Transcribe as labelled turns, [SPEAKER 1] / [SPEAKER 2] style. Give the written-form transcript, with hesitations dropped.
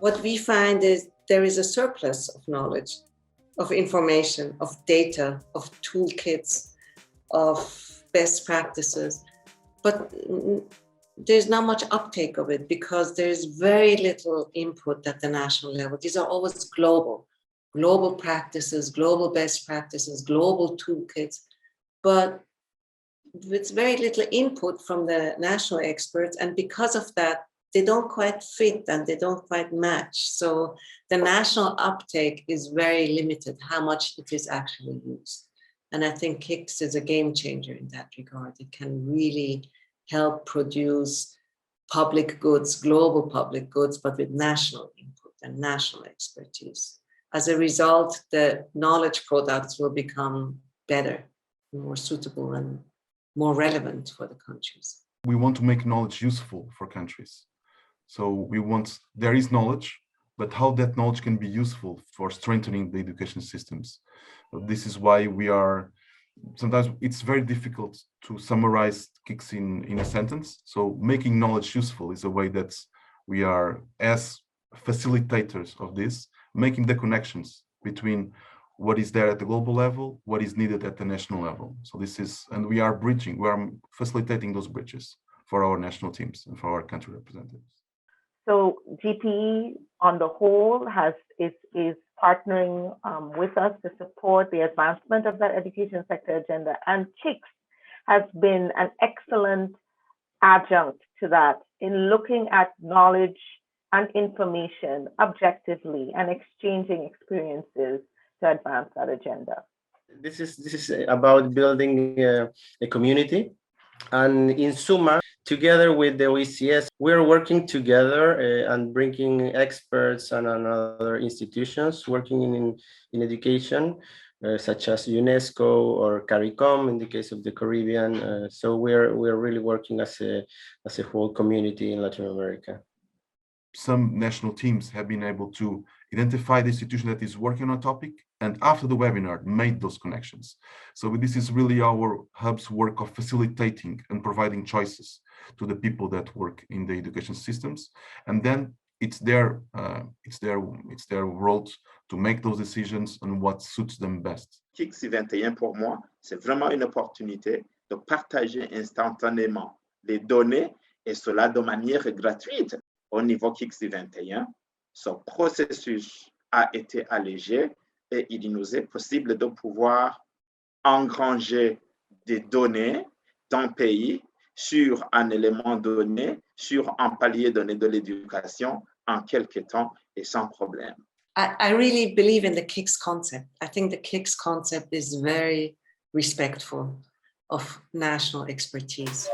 [SPEAKER 1] What we find is there is a surplus of knowledge, of information, of data, of toolkits, of best practices, but there's not much uptake of it because there's very little input at the national level. These are always global practices, global best practices, global toolkits, but with very little input from the national experts. And because of that, they don't quite fit and they don't quite match. So the national uptake is very limited, how much it is actually used. And I think KICS is a game changer in that regard. It can really help produce public goods, global public goods, but with national input and national expertise. As a result, the knowledge products will become better, more suitable, and more relevant for the countries.
[SPEAKER 2] We want to make knowledge useful for countries. So there is knowledge, but how that knowledge can be useful for strengthening the education systems. This is why sometimes it's very difficult to summarize KICS in a sentence. So making knowledge useful is a way that we are, as facilitators of this, making the connections between what is there at the global level, what is needed at the national level. So and we are facilitating those bridges for our national teams and for our country representatives.
[SPEAKER 3] So GPE on the whole is partnering with us to support the advancement of that education sector agenda, and KICS has been an excellent adjunct to that in looking at knowledge and information objectively and exchanging experiences to advance that agenda.
[SPEAKER 4] This is about building a community, and in Suma, together with the OECS, we're working together and bringing experts and other institutions working in education, such as UNESCO or CARICOM in the case of the Caribbean. So we're really working as a whole community in Latin America.
[SPEAKER 2] Some national teams have been able to identify the institution that is working on a topic, and after the webinar made those connections. So this is really our hub's work of facilitating and providing choices to the people that work in the education systems, and then it's their role to make those decisions on what suits them best.
[SPEAKER 5] KICS 21 pour moi, c'est vraiment une opportunité de partager instantanément les données et cela de manière gratuite. Au niveau KICS 21, ce processus a été allégé et il nous est possible de pouvoir engranger des données d'un pays sur un élément donné, sur un palier donné de l'éducation en quelques temps et sans problème.
[SPEAKER 1] I really believe in the KICS concept. I think the KICS concept is very respectful of national expertise.